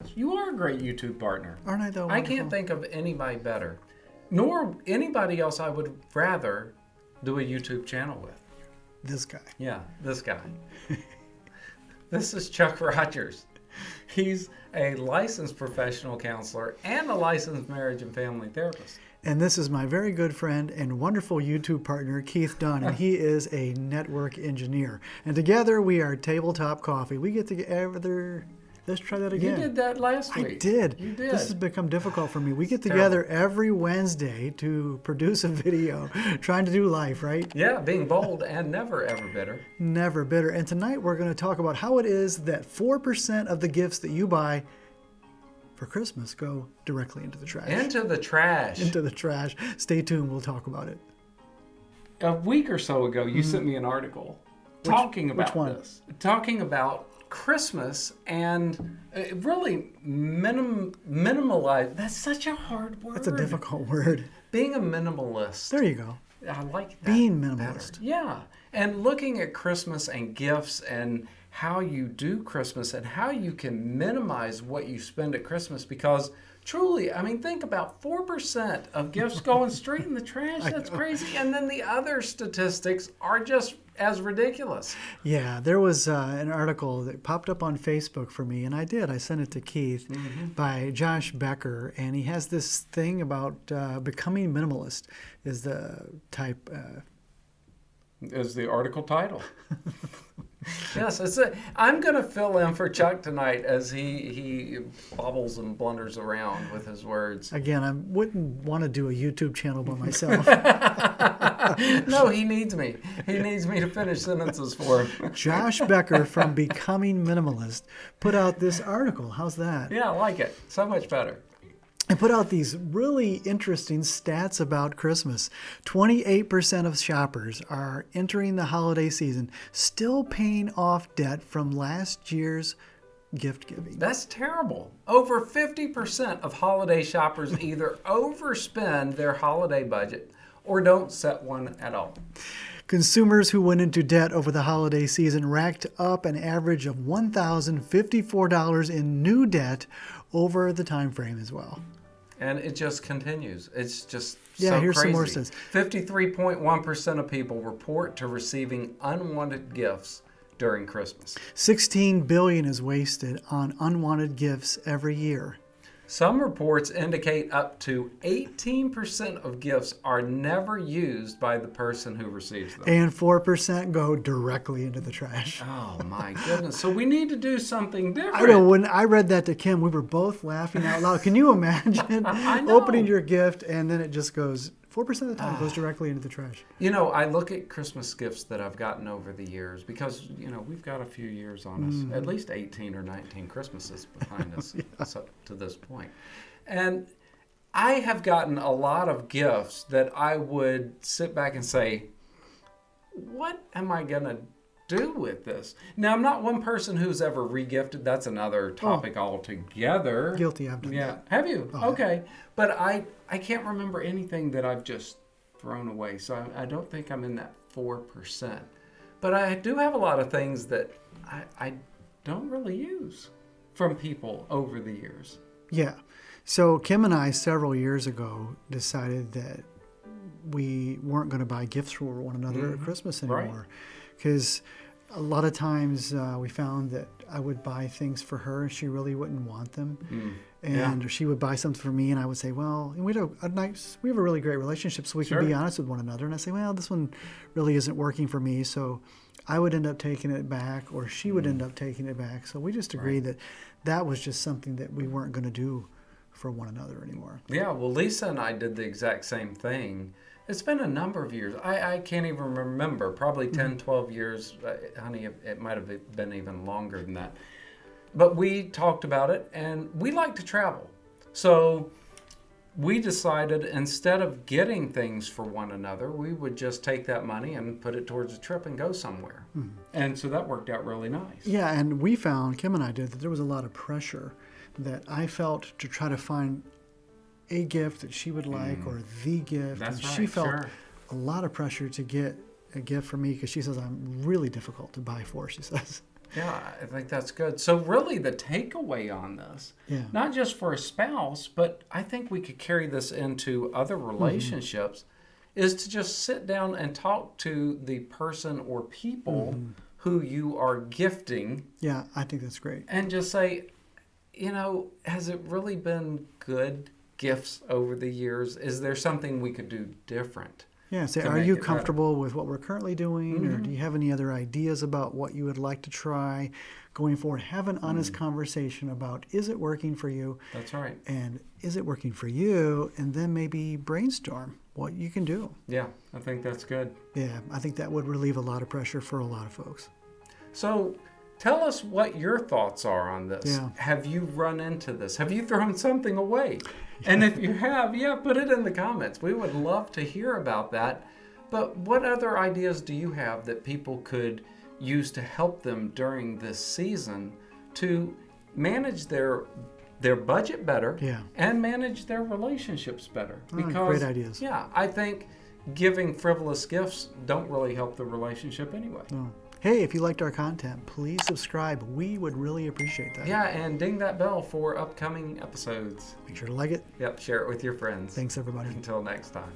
You are a great YouTube partner. Aren't I, though? I Wonderful? can't think of anybody better, nor anybody else I would rather do a YouTube channel with. This guy. Yeah, this guy. This is Chuck Rogers. He's a licensed professional counselor and a licensed marriage and family therapist. And this is my very good friend and wonderful YouTube partner, Keith Dunn, and he is a network engineer. And together we are Tabletop Coffee. We get together. Let's try that again. You did that last week. I did. You did. This has become difficult for me. We get together every Wednesday to produce a video, trying to do life, right? Yeah, being bold and never ever bitter. Never bitter. And tonight we're going to talk about how it is that 4% of the gifts that you buy for Christmas go directly into the trash. Into the trash. Into the trash. Stay tuned. We'll talk about it. A week or so ago, you sent me an article talking about this. Talking about Christmas and really minimalize. That's such a hard word. That's a difficult word. Being a minimalist. There you go. I like that. Being minimalist. Better. Yeah. And looking at Christmas and gifts and how you do Christmas and how you can minimize what you spend at Christmas, because truly, I mean, think about 4% of gifts going straight in the trash. That's crazy. And then the other statistics are just as ridiculous. Yeah, there was an article that popped up on Facebook for me, and I sent it to Keith, by Joshua Becker, and he has this thing about becoming minimalist is the type. Is the article title. Yes, I'm going to fill in for Chuck tonight as he bobbles and blunders around with his words. Again, I wouldn't want to do a YouTube channel by myself. No, he needs me. He needs me to finish sentences for him. Josh Becker from Becoming Minimalist put out this article. How's that? Yeah, I like it. So much better. I put out these really interesting stats about Christmas. 28% of shoppers are entering the holiday season still paying off debt from last year's gift giving. That's terrible. Over 50% of holiday shoppers either overspend their holiday budget or don't set one at all. Consumers who went into debt over the holiday season racked up an average of $1,054 in new debt over the time frame as well. And it just continues. It's just here's crazy. Some more stats. 53.1% of people report to receiving unwanted gifts during Christmas. $16 billion is wasted on unwanted gifts every year. Some reports indicate up to 18% of gifts are never used by the person who receives them. And 4% go directly into the trash. Oh my goodness. So we need to do something different. I know, when I read that to Kim, we were both laughing out loud. Can you imagine opening your gift and then it just goes, 4% of the time it goes directly into the trash? You know, I look at Christmas gifts that I've gotten over the years because, you know, we've got a few years on us, at least 18 or 19 Christmases behind us up to this point. And I have gotten a lot of gifts that I would sit back and say, what am I going to do with this? Now, I'm not one person who's ever regifted. That's another topic altogether. Guilty, I've done that. Have you? Okay. But I can't remember anything that I've just thrown away. So I don't think I'm in that 4%. But I do have a lot of things that I don't really use from people over the years. Yeah. So Kim and I, several years ago, decided that we weren't going to buy gifts for one another at Christmas anymore. Because a lot of times we found that I would buy things for her and she really wouldn't want them. And she would buy something for me and I would say, well, we have a really great relationship, so we can be honest with one another. And I say, well, this one really isn't working for me. So I would end up taking it back or she would end up taking it back. So we just agreed that that was just something that we weren't going to do for one another anymore. Yeah, well, Lisa and I did the exact same thing. It's been a number of years. I can't even remember. Probably 10, 12 years. Honey, it might have been even longer than that. But we talked about it, and we like to travel. So we decided instead of getting things for one another, we would just take that money and put it towards a trip and go somewhere. And so that worked out really nice. Yeah, and we found, Kim and I did, that there was a lot of pressure that I felt to try to find a gift that she would like or the gift. That's and right, she felt sure. a lot of pressure to get a gift for me because she says I'm really difficult to buy for, she says. Yeah, I think that's good. So really the takeaway on this, not just for a spouse, but I think we could carry this into other relationships, is to just sit down and talk to the person or people who you are gifting. Yeah, I think that's great. And just say, has it really been good gifts over the years? Is there something we could do different? Yeah, say, are you comfortable with what we're currently doing, or do you have any other ideas about what you would like to try going forward? Have an honest conversation about, is it working for you? That's right. And is it working for you? And then maybe brainstorm what you can do. Yeah, I think that's good. Yeah, I think that would relieve a lot of pressure for a lot of folks. So tell us what your thoughts are on this. Yeah. Have you run into this? Have you thrown something away? And if you have, put it in the comments. We would love to hear about that. But what other ideas do you have that people could use to help them during this season to manage their budget better and manage their relationships better? Great ideas. Yeah, I think giving frivolous gifts don't really help the relationship anyway. No. Hey, if you liked our content, please subscribe. We would really appreciate that. Yeah, and ding that bell for upcoming episodes. Make sure to like it. Yep, share it with your friends. Thanks, everybody. Until next time.